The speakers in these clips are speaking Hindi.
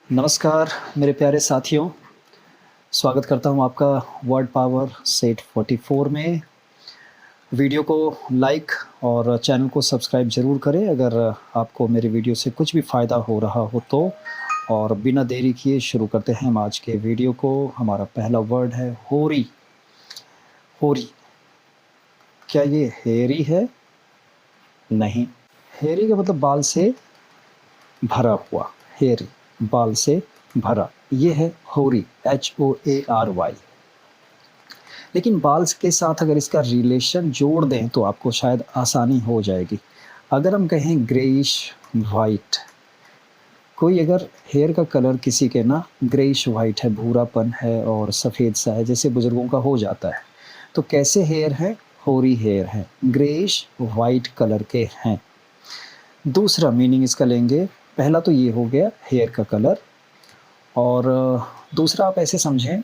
नमस्कार मेरे प्यारे साथियों, स्वागत करता हूँ आपका वर्ड पावर सेट 44 में। वीडियो को लाइक और चैनल को सब्सक्राइब ज़रूर करें अगर आपको मेरी वीडियो से कुछ भी फ़ायदा हो रहा हो तो। और बिना देरी किए शुरू करते हैं हम आज के वीडियो को। हमारा पहला वर्ड है होरी। होरी, क्या ये हेरी है? नहीं, हेरी का मतलब बाल से भरा हुआ। हेरी, बाल से भरा, ये है होरी, HOARY। लेकिन बाल्स के साथ अगर इसका रिलेशन जोड़ दें तो आपको शायद आसानी हो जाएगी। अगर हम कहें ग्रेइश वाइट, कोई अगर हेयर का कलर किसी के ना ग्रेइश वाइट है, भूरापन है और सफ़ेद सा है, जैसे बुज़ुर्गों का हो जाता है, तो कैसे हेयर है? होरी हेयर है, ग्रेइश वाइट कलर के हैं। दूसरा मीनिंग इसका लेंगे, पहला तो ये हो गया हेयर का कलर, और दूसरा आप ऐसे समझें,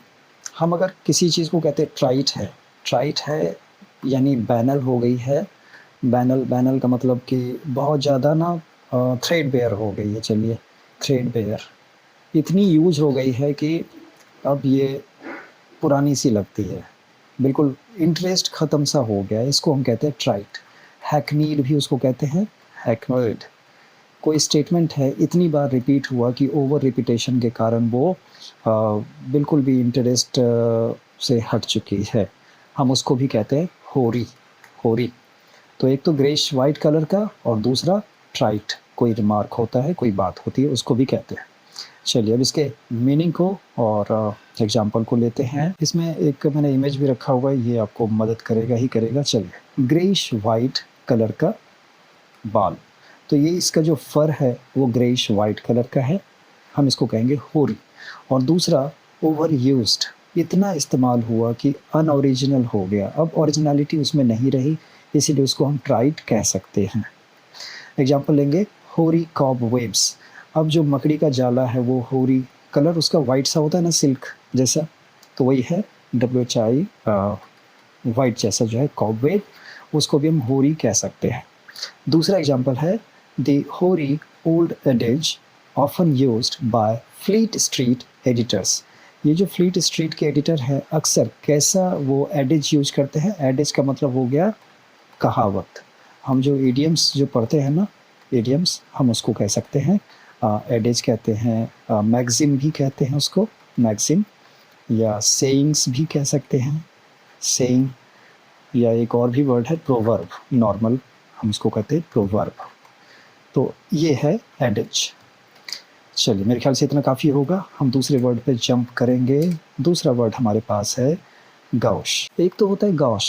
हम अगर किसी चीज़ को कहते हैं ट्राइट है यानी बैनल हो गई है। बैनल बैनल का मतलब कि बहुत ज़्यादा ना थ्रेडबेयर हो गई है। चलिए, थ्रेडबेयर इतनी यूज हो गई है कि अब ये पुरानी सी लगती है, बिल्कुल इंटरेस्ट ख़त्म सा हो गया है। इसको हम कहते हैं ट्राइट। हैकनीड भी उसको कहते हैं, हैकनोइड। कोई स्टेटमेंट है इतनी बार रिपीट हुआ कि ओवर रिपीटेशन के कारण वो बिल्कुल भी इंटरेस्ट से हट चुकी है, हम उसको भी कहते हैं होरी। होरी, तो एक तो ग्रेश वाइट कलर का और दूसरा ट्राइट, कोई रिमार्क होता है, कोई बात होती है, उसको भी कहते हैं। चलिए अब इसके मीनिंग को और एग्जाम्पल को लेते हैं। इसमें एक मैंने इमेज भी रखा हुआ है, ये आपको मदद करेगा ही करेगा। चलिए, ग्रेइश वाइट कलर का बाल, तो ये इसका जो फर है वो ग्रेइश वाइट कलर का है, हम इसको कहेंगे होरी। और दूसरा, ओवर यूज्ड, इतना इस्तेमाल हुआ कि अनओरिजिनल हो गया, अब ओरिजिनलिटी उसमें नहीं रही, इसीलिए उसको हम ट्राइट कह सकते हैं। एग्जाम्पल लेंगे, होरी कॉब वेब्स। अब जो मकड़ी का जाला है वो होरी, कलर उसका वाइट सा होता है ना, सिल्क जैसा, तो वही है WHI, वाइट जैसा जो है कॉब वेब, उसको भी हम होरी कह सकते हैं। दूसरा एग्जाम्पल है, the hoary old adage often used by Fleet Street editors. ये जो फ्लीट स्ट्रीट के एडिटर हैं अक्सर कैसा वो एडेज यूज करते हैं? एडेज का मतलब हो गया कहावत। हम जो इडियम्स जो पढ़ते हैं ना, इडियम्स हम उसको कह सकते हैं एडेज कहते हैं, मैगजिम भी कहते हैं उसको, मैगजिम, या सेइंग्स भी कह सकते हैं, सेइंग, या एक और भी वर्ड है प्रोवर्ब, नॉर्मल हम इसको कहते हैं प्रोवर्ब। तो ये है एडेज। चलिए, मेरे ख्याल से इतना काफ़ी होगा, हम दूसरे वर्ड पे जंप करेंगे। दूसरा वर्ड हमारे पास है गॉश। एक तो होता है गॉश,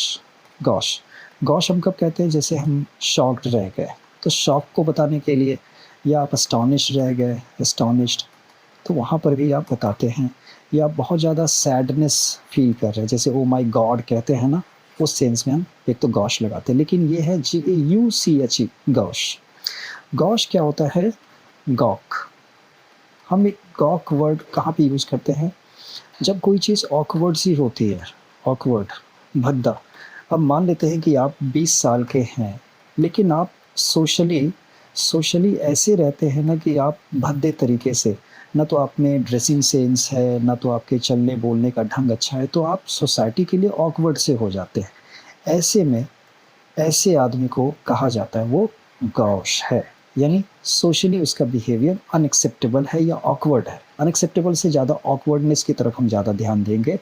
गॉश। गॉश हम कब कहते हैं? जैसे हम शॉक्ड रह गए, तो शॉक को बताने के लिए, या आप अस्टॉनिश्ड रह गए, एस्टॉनिश्ड, तो वहाँ पर भी आप बताते हैं। या आप बहुत ज़्यादा सैडनेस फील कर रहे हैं, जैसे ओ माई गॉड कहते हैं ना, उस सेंस में हम एक तो गॉश लगाते हैं। लेकिन ये है GAUCHE, गॉश। गॉश क्या होता है? गॉक। हम एक गॉक वर्ड कहाँ पे यूज़ करते हैं? जब कोई चीज़ ऑकवर्ड सी होती है, ऑकवर्ड, भद्दा। अब मान लेते हैं कि आप 20 साल के हैं, लेकिन आप सोशली सोशली ऐसे रहते हैं ना कि आप भद्दे तरीके से, ना तो आप में ड्रेसिंग सेंस है, ना तो आपके चलने बोलने का ढंग अच्छा है, तो आप सोसाइटी के लिए ऑकवर्ड से हो जाते हैं। ऐसे में ऐसे आदमी को कहा जाता है वो गॉश है, यानी सोशली उसका बिहेवियर अनएक्सेप्टेबल है या ऑकवर्ड है। अनएक्सेप्टेबल से ज़्यादा ऑकवर्डनेस की तरफ हम ज़्यादा ध्यान देंगे।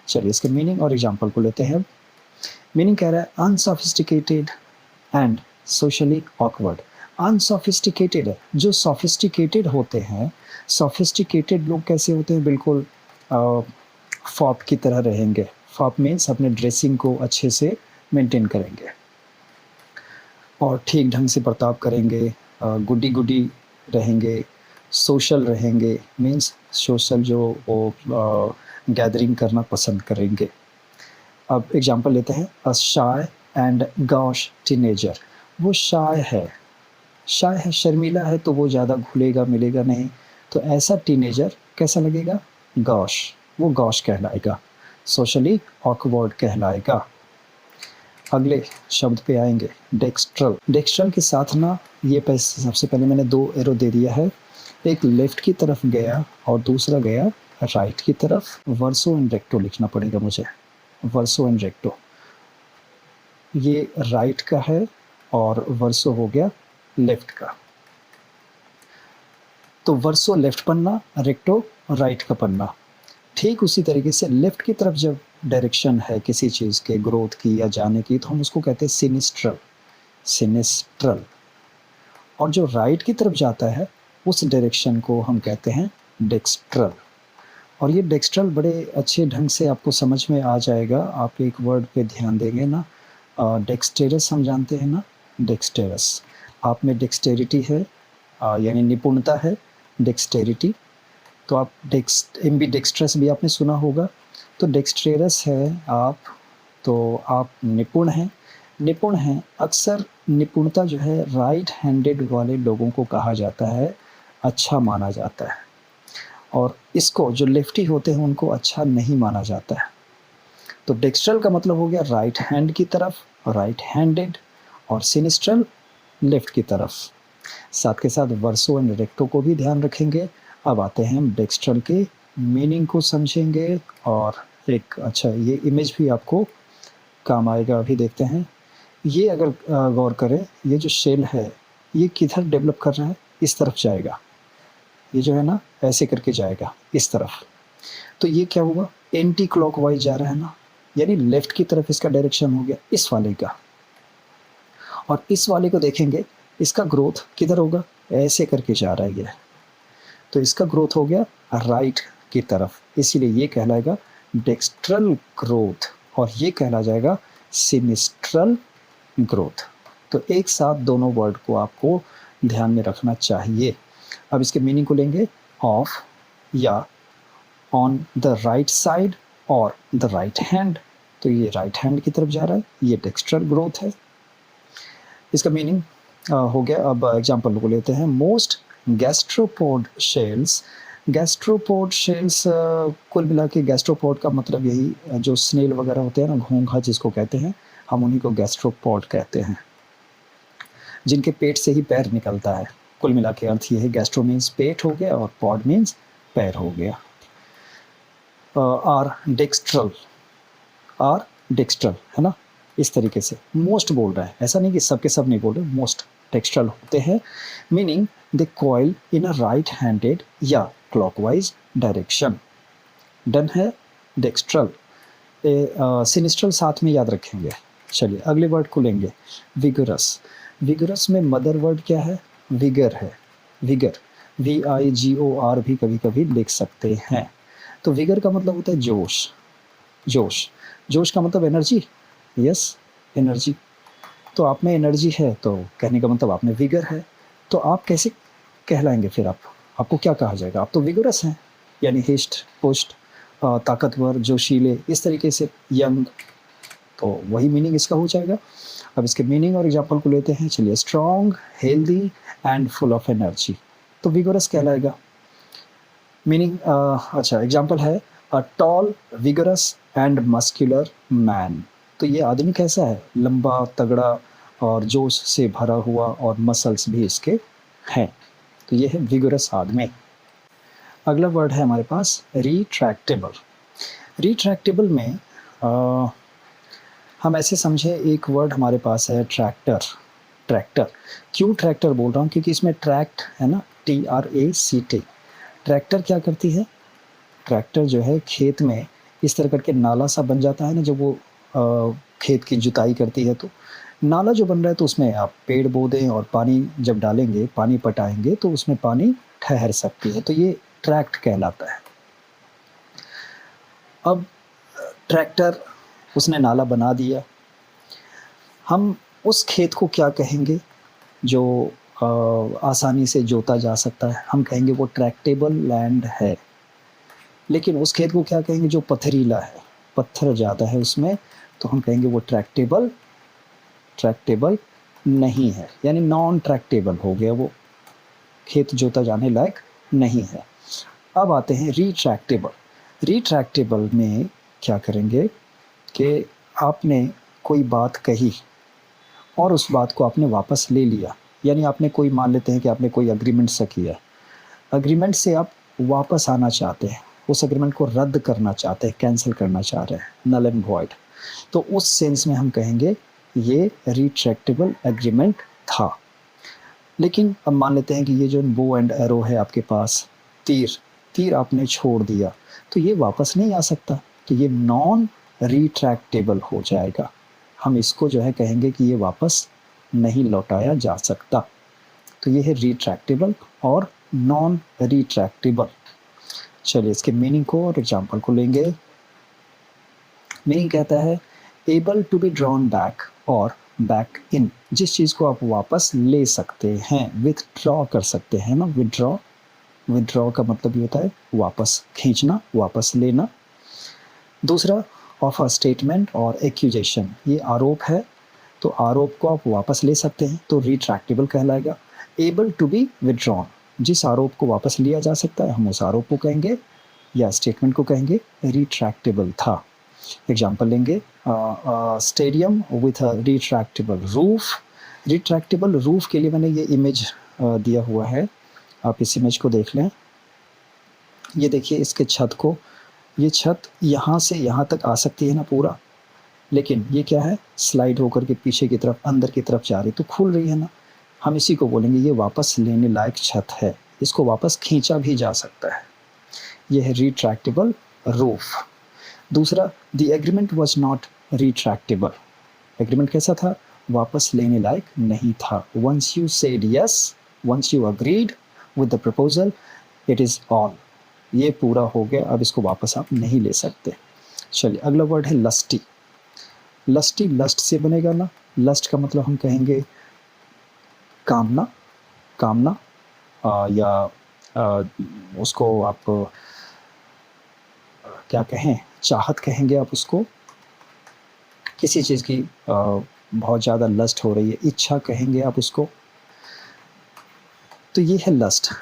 चलिए, इसके मीनिंग और एग्जांपल को लेते हैं। मीनिंग कह रहा है unsophisticated and socially awkward. Unsophisticated है, जो सोफिस्टिकेटेड होते हैं, सोफिस्टिकेटेड लोग कैसे होते हैं? बिल्कुल फॉप की तरह रहेंगे। फॉप मीन्स अपने ड्रेसिंग को अच्छे से मेंटेन करेंगे और ठीक ढंग से बर्ताव करेंगे, गुड्डी गुड्डी रहेंगे, सोशल रहेंगे, मीन्स सोशल जो वो गैदरिंग करना पसंद करेंगे। अब एग्जांपल लेते हैं, अ शाय एंड गॉश टीनेजर। वो शाय है, शर्मीला है, तो वो ज़्यादा घुलेगा मिलेगा नहीं, तो ऐसा टीनेजर कैसा लगेगा? गॉश, वो गॉश कहलाएगा, सोशली ऑकवर्ड कहलाएगा। अगले शब्द पे आएंगे, डेक्स्ट्रल। डेक्स्ट्रल के साथ ना, ये सबसे पहले मैंने 2 एरो दे दिया है, एक लेफ़्ट की तरफ गया और दूसरा गया राइट की तरफ। वर्सो एंड रेक्टो लिखना पड़ेगा मुझे, वर्सो एंड रेक्टो। ये राइट का है और वर्सो हो गया लेफ़्ट का। तो वर्सो लेफ़्ट पन्ना, रेक्टो राइट का पन्ना। ठीक उसी तरीके से लेफ़्ट की तरफ जब डायरेक्शन है किसी चीज़ के ग्रोथ की या जाने की, तो हम उसको कहते हैं सिनिस्ट्रल, सिनिस्ट्रल। और जो राइट की तरफ जाता है उस डायरेक्शन को हम कहते हैं डेक्स्ट्रल। और ये डेक्स्ट्रल बड़े अच्छे ढंग से आपको समझ में आ जाएगा। आप एक वर्ड पे ध्यान देंगे ना, डेक्सटेरस हम जानते हैं ना, डेक्सटेरस। आप में डेक्सटेरिटी है, यानी निपुणता है, डेक्सटेरिटी। तो आप एम्बी डेक्स्ट्रस भी आपने सुना होगा। तो डेक्सटेरस है आप, तो आप निपुण हैं, निपुण हैं। अक्सर निपुणता जो है राइट हैंडेड वाले लोगों को कहा जाता है, अच्छा माना जाता है। और इसको जो लेफ्टी होते हैं उनको अच्छा नहीं माना जाता है। तो डेक्स्ट्रल का मतलब हो गया राइट हैंड की तरफ, राइट हैंडेड, और सिनिस्ट्रल लेफ्ट की तरफ। साथ के साथ वर्सो एंड रेक्टो को भी ध्यान रखेंगे। अब आते हैं हम डेक्स्ट्रल के मीनिंग को समझेंगे। और एक अच्छा ये इमेज भी आपको काम आएगा, अभी देखते हैं। ये अगर गौर करें, ये जो शेल है ये किधर डेवलप कर रहा है, इस तरफ जाएगा। ये जो है ना ऐसे करके जाएगा इस तरफ। तो ये क्या हुआ, एंटी क्लॉकवाइज जा रहा है ना, यानी लेफ्ट की तरफ इसका डायरेक्शन हो गया इस वाले का। और इस वाले को देखेंगे, इसका ग्रोथ किधर होगा, ऐसे करके जा रहा है ये। तो इसका ग्रोथ हो गया राइट की तरफ, इसीलिए ये कहलाएगा डेक्स्ट्रल ग्रोथ और ये कहला जाएगा सिनिस्ट्रल ग्रोथ। तो एक साथ दोनों वर्ड को आपको ध्यान में रखना चाहिए। अब इसके मीनिंग को लेंगे, ऑफ या ऑन द राइट साइड और द राइट हैंड। तो ये राइट हैंड की तरफ जा रहा है, ये डेक्स्ट्रल ग्रोथ है। इसका मीनिंग हो गया। अब एग्जांपल को लेते हैं। Most gastropod shells, gastropod shells कुल मिला के गैस्ट्रोपोड का मतलब यही जो स्नेल वगैरह होते हैं ना, घोंघा जिसको कहते हैं, हम उन्हीं को गैस्ट्रोपोड कहते हैं, जिनके पेट से ही पैर निकलता है। कुल मिला के अर्थ ये है, गैस्ट्रो मीन्स पेट हो गया और पॉड मीन्स पैर हो गया। आर डेक्स्ट्रल, आर डेक्स्ट्रल है ना, इस तरीके से मोस्ट बोल रहा है, ऐसा नहीं कि सबके सब नहीं बोल रहे, मोस्ट डेक्स्ट्रल होते हैं। Meaning they coil in a right handed या क्लॉकवाइज डायरेक्शन। डन है डेक्स्ट्रल। सिनिस्ट्रल साथ में याद रखेंगे। चलिए अगले वर्ड को लेंगे, विगरस। विगरस में मदर वर्ड क्या है, विगर है, विगर, VIGOR भी कभी कभी लिख सकते हैं। तो विगर का मतलब होता है जोश, जोश, जोश का मतलब एनर्जी, यस एनर्जी। तो आप में एनर्जी है तो कहने का मतलब आप में विगर है। तो आप कैसे कहलाएंगे फिर, आपको क्या कहा जाएगा, आप तो विगरस हैं, यानी हिस्ट पुष्ट, ताकतवर, जोशीले, इस तरीके से, यंग। तो वही मीनिंग इसका हो जाएगा। अब इसके मीनिंग और एग्जाम्पल को लेते हैं। चलिए, strong, healthy and full of energy, तो विगरस कहलाएगा। मीनिंग अच्छा एग्जाम्पल है, a tall, vigorous and muscular man. तो ये आदमी कैसा है, लंबा, तगड़ा और जोश से भरा हुआ, और मसल्स भी इसके हैं। तो ये है विगरस आदमी। अगला वर्ड है हमारे पास रिट्रैक्टेबल। रिट्रैक्टेबल में हम ऐसे समझे, एक वर्ड हमारे पास है ट्रैक्टर। ट्रैक्टर, क्यों ट्रैक्टर बोल रहा हूँ, क्योंकि इसमें ट्रैक्ट है ना, TRACT। ट्रैक्टर क्या करती है, ट्रैक्टर जो है खेत में इस तरह करके नाला सा बन जाता है ना, जब वो खेत की जुताई करती है, तो नाला जो बन रहा है तो उसमें आप पेड़ बो दें और पानी जब डालेंगे, पानी पटाएंगे तो उसमें पानी ठहर सकती है, तो ये ट्रैक्ट कहलाता है। अब ट्रैक्टर, उसने नाला बना दिया, हम उस खेत को क्या कहेंगे जो आसानी से जोता जा सकता है, हम कहेंगे वो ट्रैक्टेबल लैंड है। लेकिन उस खेत को क्या कहेंगे जो पथरीला है, पत्थर ज़्यादा है उसमें, तो हम कहेंगे वो ट्रैक्टेबल नहीं है, यानी नॉन ट्रैक्टेबल हो गया, वो खेत जोता जाने लायक नहीं है। अब आते हैं रिट्रैक्टेबल। रिट्रैक्टेबल में क्या करेंगे कि आपने कोई बात कही और उस बात को आपने वापस ले लिया, यानी आपने कोई, मान लेते हैं कि आपने कोई अग्रीमेंट सा किया, अग्रीमेंट से आप वापस आना चाहते हैं, उस एग्रीमेंट को रद्द करना चाहते हैं, कैंसिल करना चाह रहे हैं, नल एंड वॉइड, तो उस सेंस में हम कहेंगे ये रिट्रैक्टेबल एग्रीमेंट था। लेकिन अब मान लेते हैं कि ये जो बो एंड एरो है आपके पास, तीर तीर आपने छोड़ दिया, तो ये वापस नहीं आ सकता, तो ये नॉन रिट्रैक्टेबल हो जाएगा। हम इसको जो है कहेंगे कि ये वापस नहीं लौटाया जा सकता। तो ये है रिट्रैक्टेबल और नॉन रिट्रैक्टेबल। चलिए इसके मीनिंग को और एग्जांपल को लेंगे। मीनिंग कहता है able to be drawn back और बैक इन, जिस चीज़ को आप वापस ले सकते हैं, विथड्रॉ कर सकते हैं ना, विथड्रॉ, विथड्रॉ का मतलब ये होता है वापस खींचना, वापस लेना। दूसरा ऑफ अ स्टेटमेंट और एक्यूजेशन, ये आरोप है, तो आरोप को आप वापस ले सकते हैं, तो रिट्रैक्टेबल कहलाएगा। एबल टू बी विथड्रॉन, जिस आरोप को वापस लिया जा सकता है, हम उस आरोप को कहेंगे या स्टेटमेंट को कहेंगे रिट्रैक्टेबल था। एग्जाम्पल लेंगे, stadium with a retractable roof. Retractable roof के लिए मैंने ये इमेज दिया हुआ है, आप इस इमेज को देख लें। ये देखिए इसके छत को, ये छत यहाँ से यहाँ तक आ सकती है ना पूरा, लेकिन ये क्या है, स्लाइड होकर के पीछे की तरफ, अंदर की तरफ जा रही, तो खुल रही है ना, हम इसी को बोलेंगे ये वापस लेने लायक छत है, इसको वापस खींचा भी जा सकता है। ये है रिट्रैक्टेबल रूफ। दूसरा, the agreement was not retractable, agreement कैसा था, वापस लेने लायक नहीं था। Once you said yes, once you agreed with the proposal, it is all, ये पूरा हो गया, अब इसको वापस आप नहीं ले सकते। चलिए अगला वर्ड है लस्टी। लस्टी लस्ट से बनेगा ना, लस्ट का मतलब हम कहेंगे कामना, कामना या उसको आप क्या कहें, चाहत कहेंगे आप उसको, किसी चीज़ की बहुत ज़्यादा लस्ट हो रही है, इच्छा कहेंगे आप उसको, तो ये है लस्ट,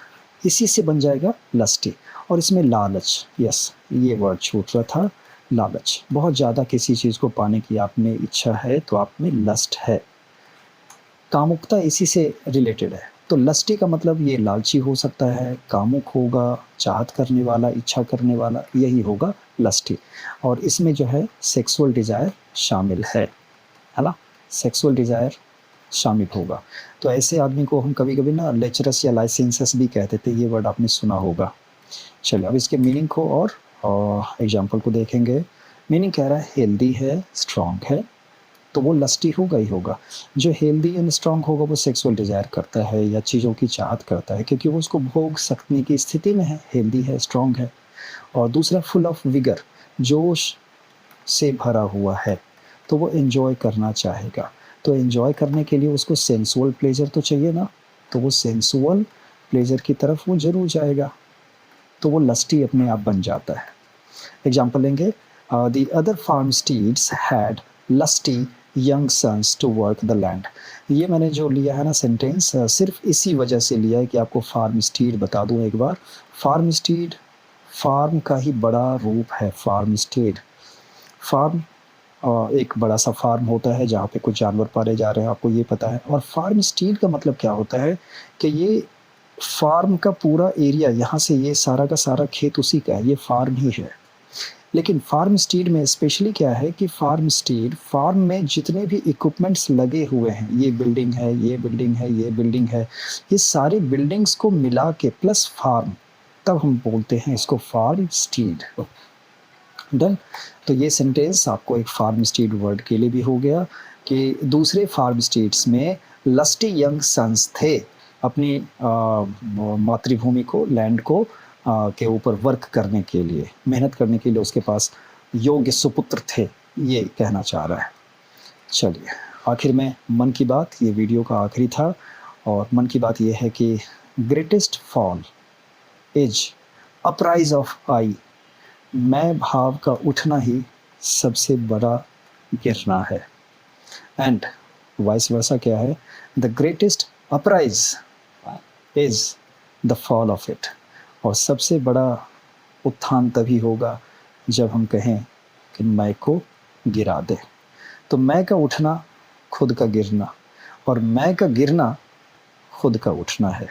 इसी से बन जाएगा लस्टी। और इसमें लालच, यस ये वर्ड छूट रहा था, लालच, बहुत ज़्यादा किसी चीज़ को पाने की आप में इच्छा है तो आप में लस्ट है, कामुकता इसी से रिलेटेड है। तो लस्टी का मतलब ये लालची हो सकता है, कामुक होगा, चाहत करने वाला, इच्छा करने वाला, यही होगा लस्टी। और इसमें जो है सेक्सुअल डिज़ायर शामिल है ना, सेक्सुअल डिज़ायर शामिल होगा। तो ऐसे आदमी को हम कभी कभी ना लेचरस या लाइसेंसस भी कहते थे, ये वर्ड आपने सुना होगा। चलिए अब इसके मीनिंग को और एग्जाम्पल को देखेंगे। मीनिंग कह रहा है हेल्दी है, स्ट्रॉन्ग है, तो वो लस्टी होगा ही होगा। जो हेल्दी एंड स्ट्रॉन्ग होगा वो सेक्सुअल डिज़ायर करता है या चीज़ों की चाहत करता है, क्योंकि वो उसको भोग सकने की स्थिति में है, हेल्दी है, स्ट्रॉन्ग है। और दूसरा फुल ऑफ विगर, जोश से भरा हुआ है, तो वो एंजॉय करना चाहेगा। तो एंजॉय करने के लिए उसको सेंसुअल प्लेजर तो चाहिए ना, तो वो सेंसुअल प्लेजर की तरफ वो जरूर जाएगा, तो वो लस्टी अपने आप बन जाता है। एग्जाम्पल लेंगे, the other farmsteads had lusty young sons to work the land. ये मैंने जो लिया है ना सेंटेंस, सिर्फ इसी वजह से लिया है कि आपको फार्म स्टीड बता दूं एक बार। फार्म स्टीड फार्म का ही बड़ा रूप है, फार्म स्टीड। फार्म एक बड़ा सा फार्म होता है जहाँ पे कुछ जानवर पाले जा रहे हैं, आपको ये पता है। और फार्म स्टीड का मतलब क्या होता है कि ये फार्म का पूरा एरिया, यहाँ से ये सारा का सारा खेत उसी का है, ये फार्म ही है। लेकिन फार्म स्टीड में स्पेशली क्या है कि फार्म स्टीड, फार्म में जितने भी इक्विपमेंट्स लगे हुए हैं, ये बिल्डिंग है, ये बिल्डिंग है, ये बिल्डिंग है, ये सारी बिल्डिंग्स को मिला के प्लस फार्म, तब हम बोलते हैं इसको फार्म स्टीड। डन। तो ये सेंटेंस आपको एक फार्म स्टीड वर्ड के लिए भी हो गया कि दूसरे फार्म स्टेट्स में लस्टी यंग सन्स थे, अपनी मातृभूमि को, लैंड को के ऊपर वर्क करने के लिए, मेहनत करने के लिए उसके पास योग्य सुपुत्र थे, ये कहना चाह रहा है। चलिए आखिर में मन की बात, ये वीडियो का आखिरी था, और मन की बात ये है कि greatest fall is uprise of I, मैं भाव का उठना ही सबसे बड़ा गिरना है। एंड वाइस वर्सा क्या है, the greatest अपराइज is the fall of it, और सबसे बड़ा उत्थान तभी होगा जब हम कहें कि मैं को गिरा दे। तो मैं का उठना खुद का गिरना, और मैं का गिरना खुद का उठना है।